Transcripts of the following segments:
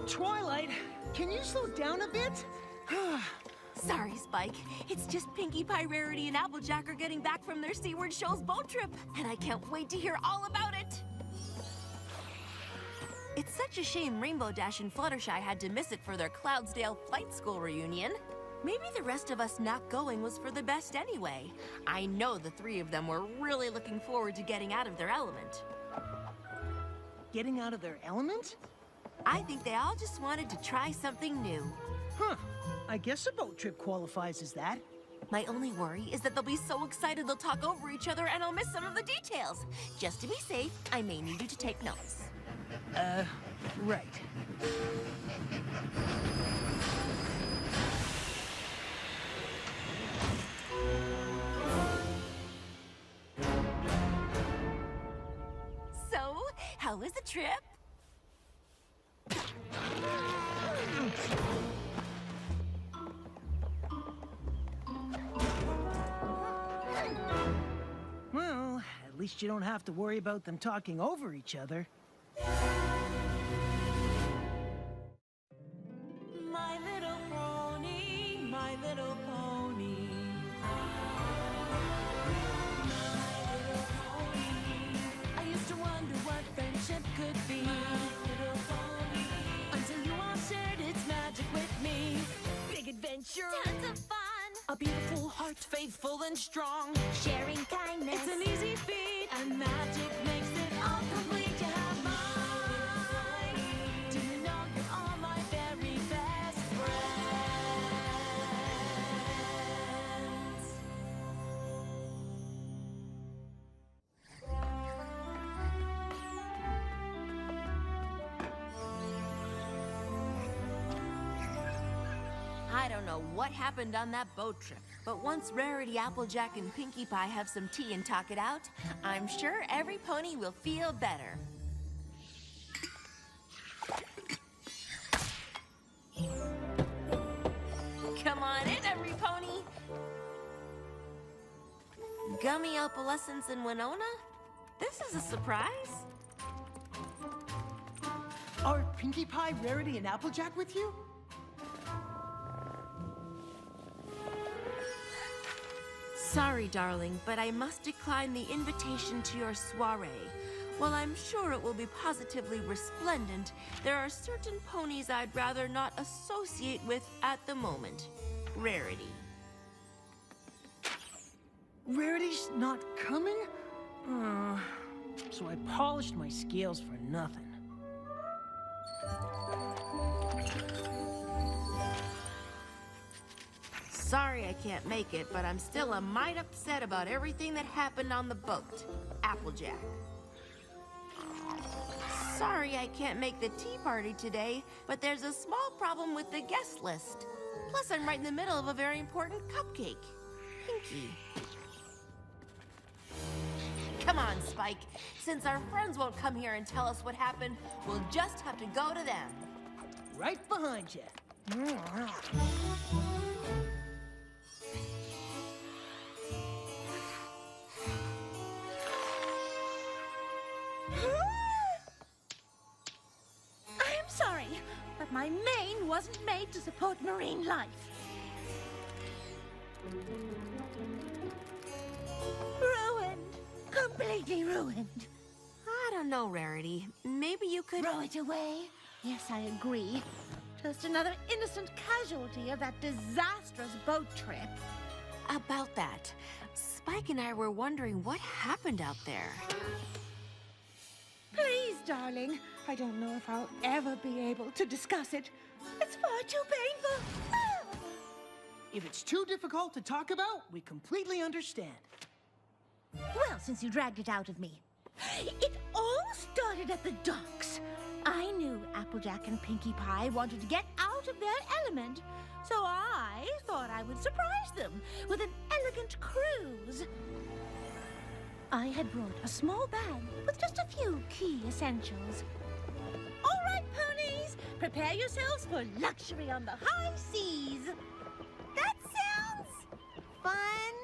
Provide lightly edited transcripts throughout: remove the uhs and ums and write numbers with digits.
Twilight, can you slow down a bit? Sorry, Spike. It's just Pinkie Pie, Rarity, and Applejack are getting back from their Seaward Shoals boat trip, and I can't wait to hear all about it. It's such a shame Rainbow Dash and Fluttershy had to miss it for their Cloudsdale flight school reunion. Maybe the rest of us not going was for the best anyway. I know the three of them were really looking forward to getting out of their element. Getting out of their element? I think they all just wanted to try something new. Huh. I guess a boat trip qualifies as that. My only worry is that they'll be so excited they'll talk over each other and I'll miss some of the details. Just to be safe, I may need you to take notes. Right. So, how was the trip? Well, at least you don't have to worry about them talking over each other. My little pony, my little pony. My little pony. I used to wonder what friendship could be. My little pony. Until you all shared its magic with me. Big adventure. Tons of fun. A beautiful heart, faithful and strong. Sharing kindness. It's an easy feat, and magic makes it all complete. You have mine. Do you know you're all my very best friends? I don't know what happened on that boat trip, but once Rarity, Applejack, and Pinkie Pie have some tea and talk it out, I'm sure every pony will feel better. Come on in, every pony! Gummy opalescence in Winona? This is a surprise. Are Pinkie Pie, Rarity, and Applejack with you? Sorry, darling, but I must decline the invitation to your soiree. While I'm sure it will be positively resplendent, there are certain ponies I'd rather not associate with at the moment. Rarity. Rarity's not coming? So I polished my scales for nothing. Sorry I can't make it, but I'm still a mite upset about everything that happened on the boat. Applejack. Sorry I can't make the tea party today, but there's a small problem with the guest list. Plus, I'm right in the middle of a very important cupcake. Pinkie. Come on, Spike. Since our friends won't come here and tell us what happened, we'll just have to go to them. Right behind you. I am sorry, but my mane wasn't made to support marine life. Ruined. Completely ruined. I don't know, Rarity. Maybe you could... Throw it away? Yes, I agree. Just another innocent casualty of that disastrous boat trip. About that, Spike and I were wondering what happened out there. Please, darling. I don't know if I'll ever be able to discuss it. It's far too painful. Ah! If it's too difficult to talk about, we completely understand. Well, since you dragged it out of me. It all started at the docks. I knew Applejack and Pinkie Pie wanted to get out of their element, so I thought I would surprise them with an elegant cruise. I had brought a small bag with just a few key essentials. All right, ponies, prepare yourselves for luxury on the high seas. That sounds fun.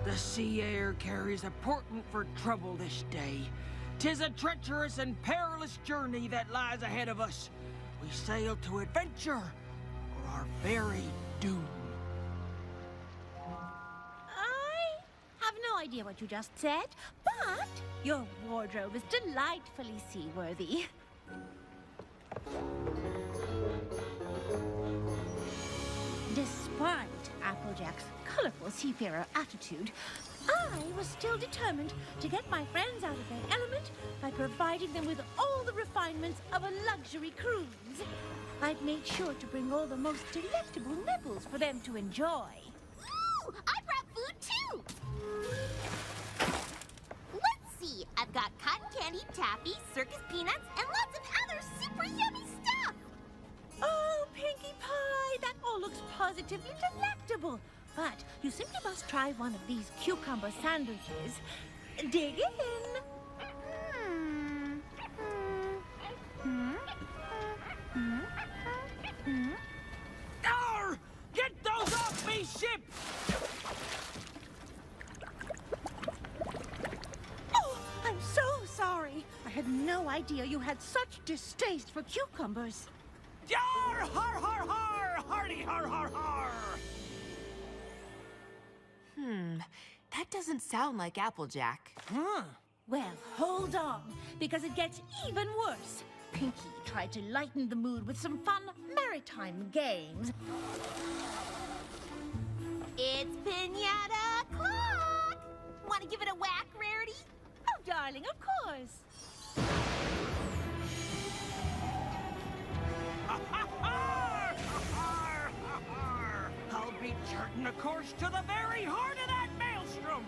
The sea air carries a portent for trouble this day. 'Tis a treacherous and perilous journey that lies ahead of us. We sail to adventure or our very doom. I have no idea what you just said, but your wardrobe is delightfully seaworthy. Despite Applejack's colorful seafarer attitude, I was still determined to get my friends out of their element by providing them with all the refinements of a luxury cruise. I'd made sure to bring all the most delectable nibbles for them to enjoy. Ooh, I brought food too! Let's see, I've got cotton candy, taffy, circus peanuts, and lots of other super yummy stuff! Oh, Pinkie Pie, that all looks positively delectable. But you simply must try one of these cucumber sandwiches. Dig in. Arr! Get those off me ship! Oh, I'm so sorry. I had no idea you had such distaste for cucumbers. Yar! Har har har! Hardy har har har! That doesn't sound like Applejack. Huh? Well, hold on, because it gets even worse. Pinkie tried to lighten the mood with some fun maritime games. It's Pinata o'clock! Want to give it a whack, Rarity? Oh, darling, of course. Ha ha har! Ha har ha har! I'll be charting a course to the very heart of that maelstrom!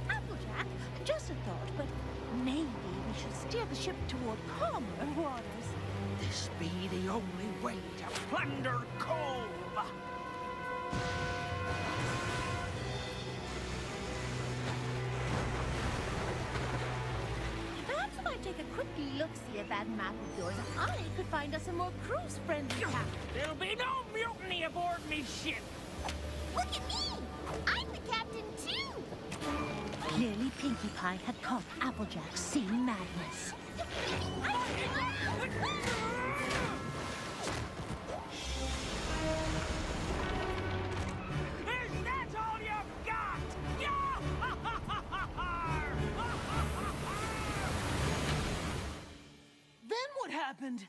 Applejack, just a thought, but maybe we should steer the ship toward calmer waters. This be the only way to plunder Cove! Perhaps if I take a quick look-see at that map of yours, I could find us a more cruise-friendly captain. There'll be no mutiny aboard me ship! Look at me! I'm the captain, too! Clearly, Pinkie Pie had caught Applejack's sea madness. Is that all you've got? Yeah! Ha ha ha ha ha! Ha ha ha ha! Then what happened?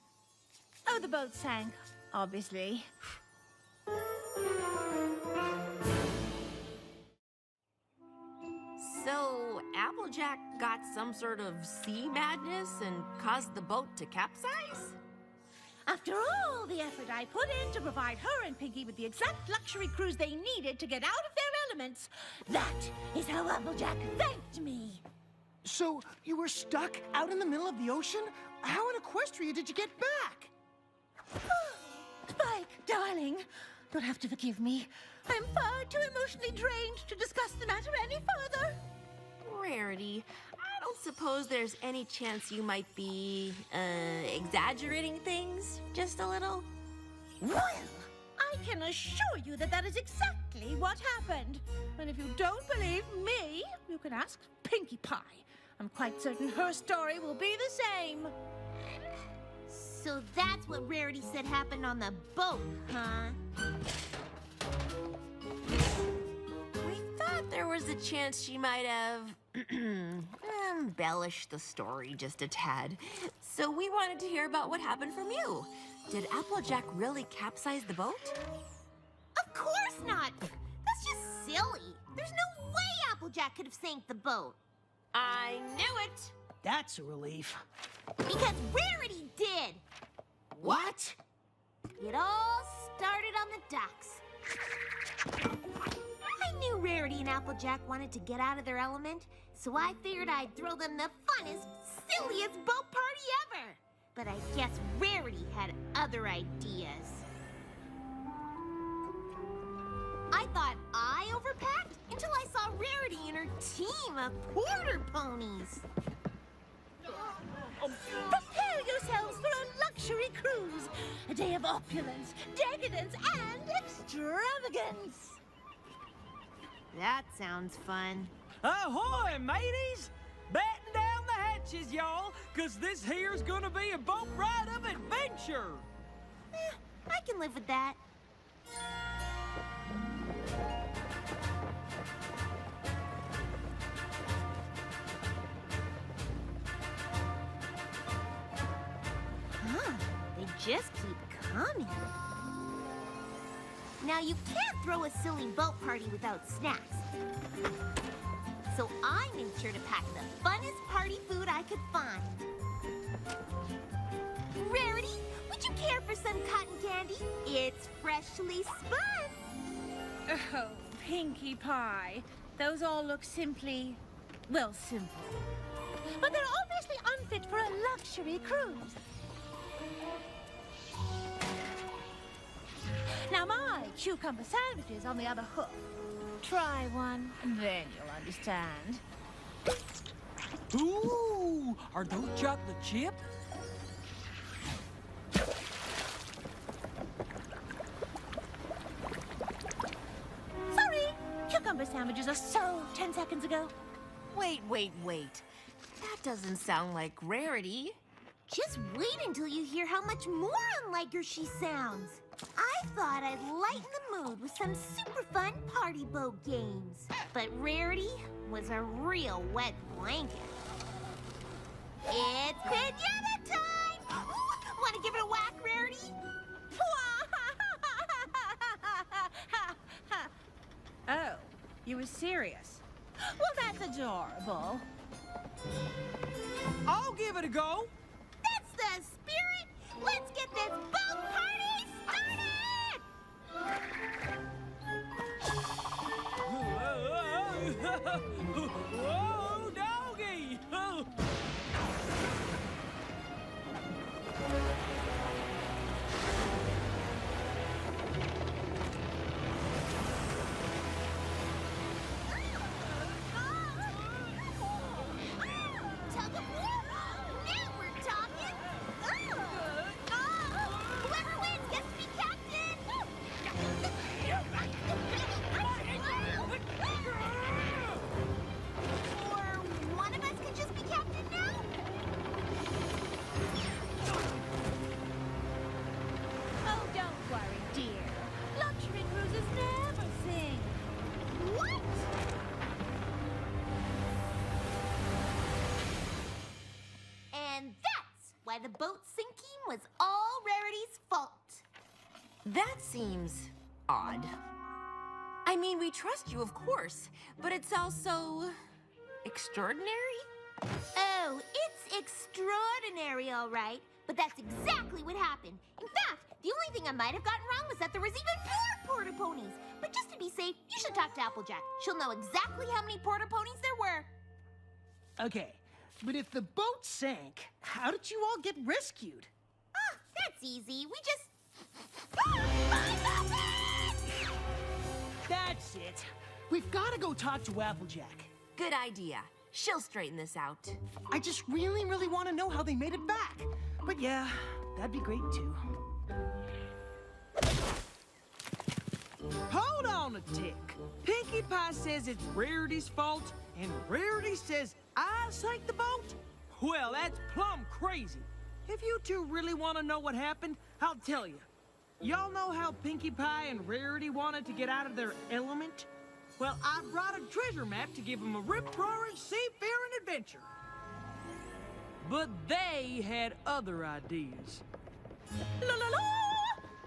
Oh, the boat sank, obviously. So, Applejack got some sort of sea madness and caused the boat to capsize? After all the effort I put in to provide her and Pinkie with the exact luxury cruise they needed to get out of their elements, that is how Applejack thanked me. So, you were stuck out in the middle of the ocean? How in Equestria did you get back? Spike, darling, you'll have to forgive me. I'm far too emotionally drained to discuss the matter any further. Rarity, I don't suppose there's any chance you might be, exaggerating things just a little? Well, I can assure you that that is exactly what happened. And if you don't believe me, you can ask Pinkie Pie. I'm quite certain her story will be the same. So that's what Rarity said happened on the boat, huh? We thought there was a chance she might have embellished the story just a tad. So we wanted to hear about what happened from you. Did Applejack really capsize the boat? Of course not! That's just silly. There's no way Applejack could have sank the boat. I knew it! That's a relief. Because Rarity did! What? It all started on the docks. I knew Rarity and Applejack wanted to get out of their element, so I figured I'd throw them the funnest, silliest boat party ever. But I guess Rarity had other ideas. I thought I overpacked until I saw Rarity and her team of quarter ponies. Prepare yourselves for a luxury cruise. A day of opulence, decadence and extravagance. That sounds fun. Ahoy, mateys! Batten down the hatches, y'all, 'cause this here's gonna be a boat ride of adventure! I can live with that. Huh, they just keep coming. Now, you can't throw a silly boat party without snacks. So I made sure to pack the funnest party food I could find. Rarity, would you care for some cotton candy? It's freshly spun. Oh, Pinkie Pie. Those all look simply, well, simple. But they're obviously unfit for a luxury cruise. Now my cucumber sandwiches on the other hook. Try one, then you'll understand. Ooh, are those chocolate chip? Sorry, cucumber sandwiches are so 10 seconds ago. Wait. That doesn't sound like Rarity. Just wait until you hear how much more unlike her she sounds. I thought I'd lighten the mood with some super fun party boat games. But Rarity was a real wet blanket. It's pinata time! Want to give it a whack, Rarity? Oh, you were serious? Well, that's adorable. I'll give it a go. That's the spirit! Let's get this boat party started! Whoa, doggy! Tug of war? Now we're talking! Whoever wins gets to be captain! Or one of us could just be captain now? Oh, don't worry, dear. Luxury cruises never sing. What? And that's why the boat sinking was all Rarity's fault. That seems odd. I mean, we trust you, of course, but it's also extraordinary? Oh, it's extraordinary, all right. But that's exactly what happened. In fact, the only thing I might have gotten wrong was that there was even more porta ponies. But just to be safe, you should talk to Applejack. She'll know exactly how many porta ponies there were. Okay, but if the boat sank, how did you all get rescued? Ah, that's easy. We just... That's it. We've got to go talk to Applejack. Good idea. She'll straighten this out. I just really want to know how they made it back. But yeah, that'd be great too. Hold on a tick. Pinkie Pie says it's Rarity's fault, and Rarity says I sank the boat? Well, that's plumb crazy. If you two really want to know what happened, I'll tell you. Y'all know how Pinkie Pie and Rarity wanted to get out of their element? Well, I brought a treasure map to give them a rip-roaring seafaring adventure. But they had other ideas. La la la!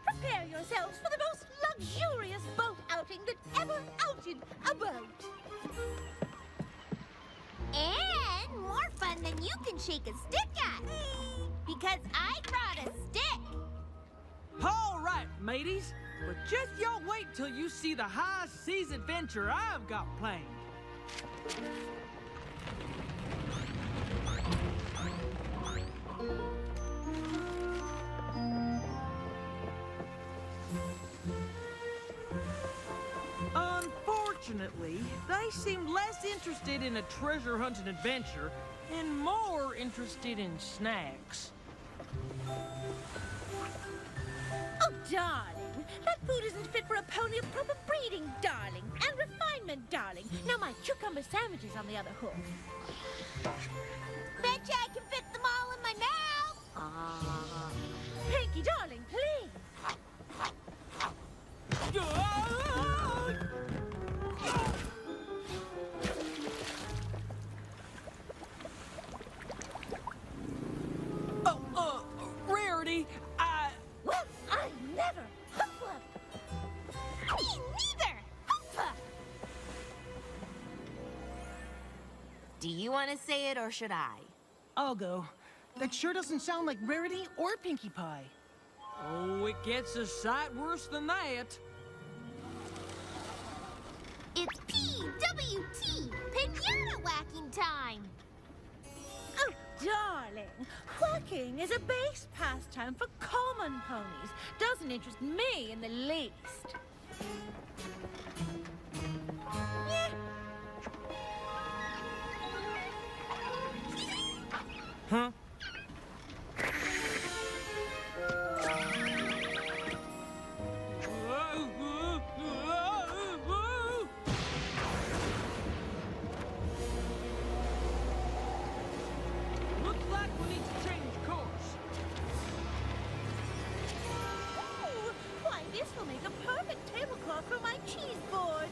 Prepare yourselves for the most luxurious boat outing that ever outed a boat. And more fun than you can shake a stick at. Because I brought a stick. All right, mateys. But just y'all wait till you see the high seas adventure I've got planned. Unfortunately, they seemed less interested in a treasure hunting adventure and more interested in snacks. Oh, darling, for a pony of proper breeding, darling, and refinement, darling. Now my cucumber sandwich is on the other hoof. Betcha I can fit them all in my mouth. Pinkie, darling, please. Rarity, Well, I never. Hoofa. Me neither. Hoofa. Do you want to say it or should I? I'll go. That sure doesn't sound like Rarity or Pinkie Pie. Oh, it gets a sight worse than that. It's PWT, pinata whacking time. Oh, darling, whacking is a base pastime for common ponies. Doesn't interest me in the least. Yeah. Huh? Looks like we need to change course. Ooh, why, this will make a perfect tablecloth for my cheese board.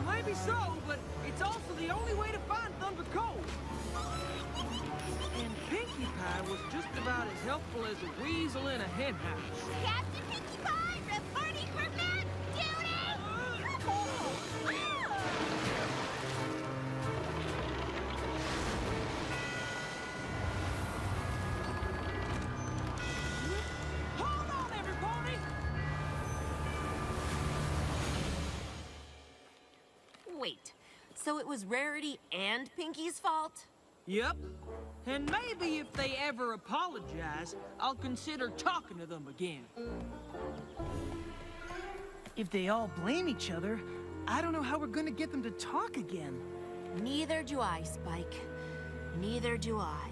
Maybe so, but it's also the only way to find Thunder Cove. And Pinkie Pie was just about as helpful as a weasel in a henhouse. Captain Pinkie Pie, reporting for mad duty. Hold on, everybody! Wait, so it was Rarity and Pinkie's fault? Yep. And maybe if they ever apologize, I'll consider talking to them again. If they all blame each other, I don't know how we're gonna get them to talk again. Neither do I, Spike. Neither do I.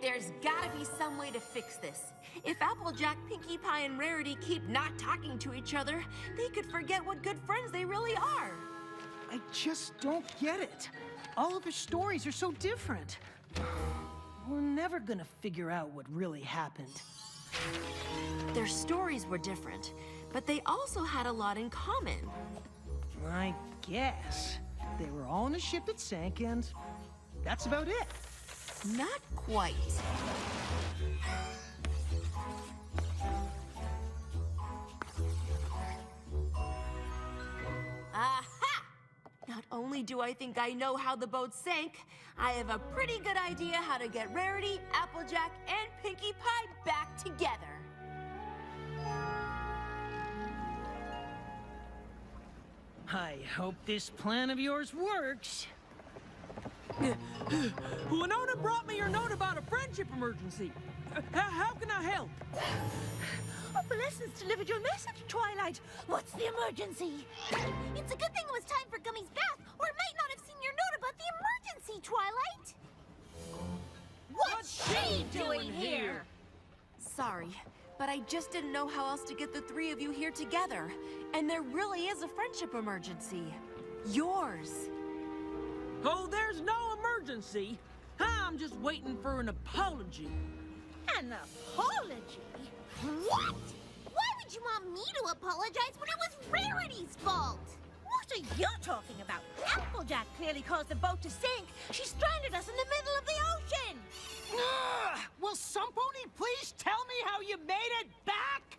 There's gotta be some way to fix this. If Applejack, Pinkie Pie, and Rarity keep not talking to each other, they could forget what good friends they really are. I just don't get it. All of their stories are so different. We're never gonna figure out what really happened. Their stories were different, but they also had a lot in common. I guess. They were all on a ship that sank, and that's about it. Not quite. Aha! Not only do I think I know how the boat sank, I have a pretty good idea how to get Rarity, Applejack, and Pinkie Pie back together. I hope this plan of yours works. Winona brought me your note about a friendship emergency. How can I help? Opalescence delivered your message, Twilight. What's the emergency? It's a good thing it was time for Gummy's bath, or I might not have seen your note about the emergency, Twilight. What's she doing here? Sorry, but I just didn't know how else to get the three of you here together. And there really is a friendship emergency. Yours. Oh, there's no emergency. I'm just waiting for an apology. An apology? What? Why would you want me to apologize when it was Rarity's fault? What are you talking about? Applejack clearly caused the boat to sink. She stranded us in the middle of the ocean. Ugh! Will some pony please tell me how you made it back?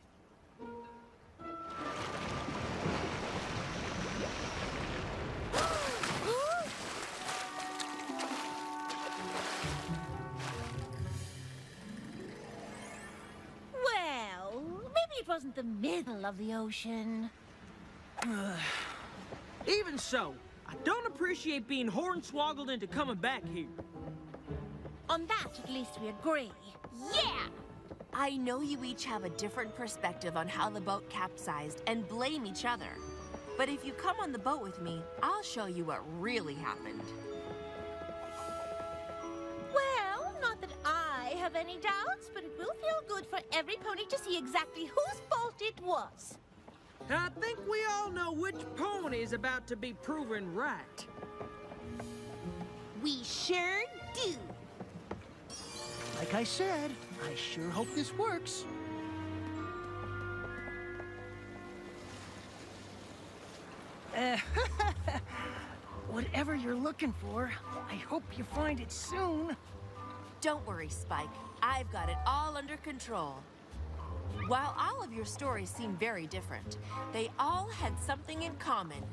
Well, maybe it wasn't the middle of the ocean. Even so, I don't appreciate being hornswoggled into coming back here. On that, at least we agree. Yeah! I know you each have a different perspective on how the boat capsized and blame each other. But if you come on the boat with me, I'll show you what really happened. Well, not that I have any doubts, but it will feel good for every pony to see exactly whose fault it was. I think we all know which pony is about to be proven right. We sure do. Like I said, I sure hope this works. Whatever you're looking for, I hope you find it soon. Don't worry, Spike. I've got it all under control. While all of your stories seem very different, they all had something in common.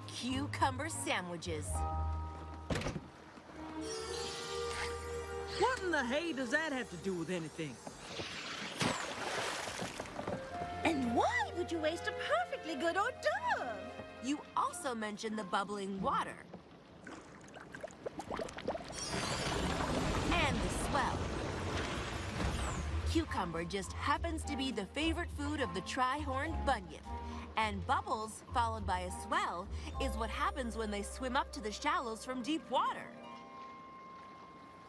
Cucumber sandwiches. What in the hay does that have to do with anything? And why would you waste a perfectly good hors d'oeuvre? You also mentioned the bubbling water. And the swell. Cucumber just happens to be the favorite food of the tri-horned bunyip. And bubbles, followed by a swell, is what happens when they swim up to the shallows from deep water.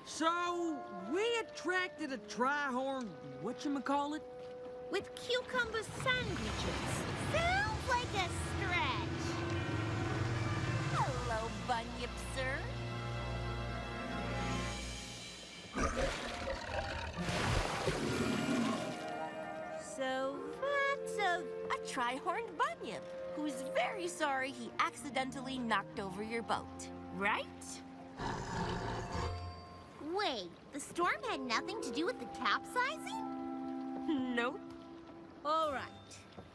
So, we attracted a tri-horned whatchamacallit? With cucumber sandwiches. Sounds like a stretch. Hello, bunyip, sir. So that's a... A tri-horned bunyip, who's very sorry he accidentally knocked over your boat, right? Wait, the storm had nothing to do with the capsizing? Nope. All right.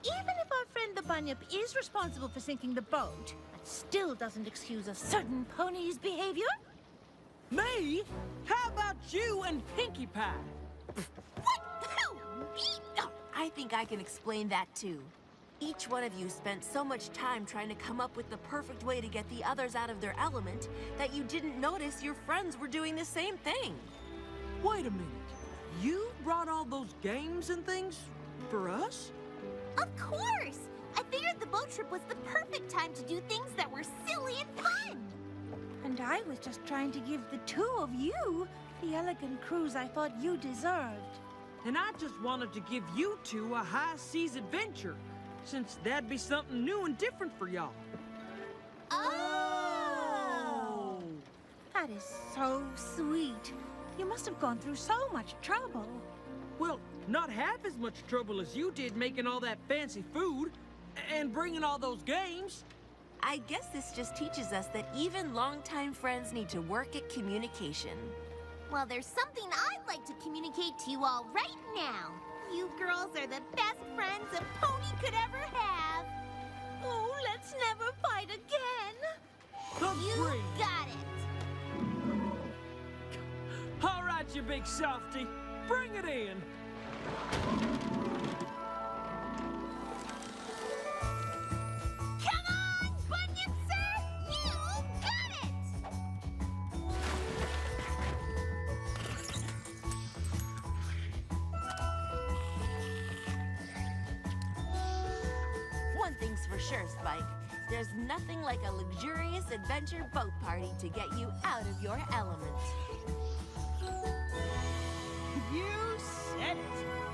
Even if our friend the bunyip is responsible for sinking the boat, that still doesn't excuse a certain pony's behavior. Me? How about you and Pinkie Pie? What? Who? Me? Oh, I think I can explain that too. Each one of you spent so much time trying to come up with the perfect way to get the others out of their element that you didn't notice your friends were doing the same thing. Wait a minute. You brought all those games and things for us? of course! I figured the boat trip was the perfect time to do things that were silly and fun. And I was just trying to give the two of you the elegant cruise I thought you deserved. And I just wanted to give you two a high seas adventure, since that'd be something new and different for y'all. Oh! That is so sweet. You must have gone through so much trouble. Well, not half as much trouble as you did making all that fancy food and bringing all those games. I guess this just teaches us that even longtime friends need to work at communication. Well, there's something I'd like to communicate to you all right now. You girls are the best friends a pony could ever have. Oh, let's never fight again. You Agreed. got it. All right, you big softy. Bring it in. Come on, Bunyip Sir! You got it! One thing's for sure, Spike. There's nothing like a luxurious adventure boat party to get you out of your element. You said it.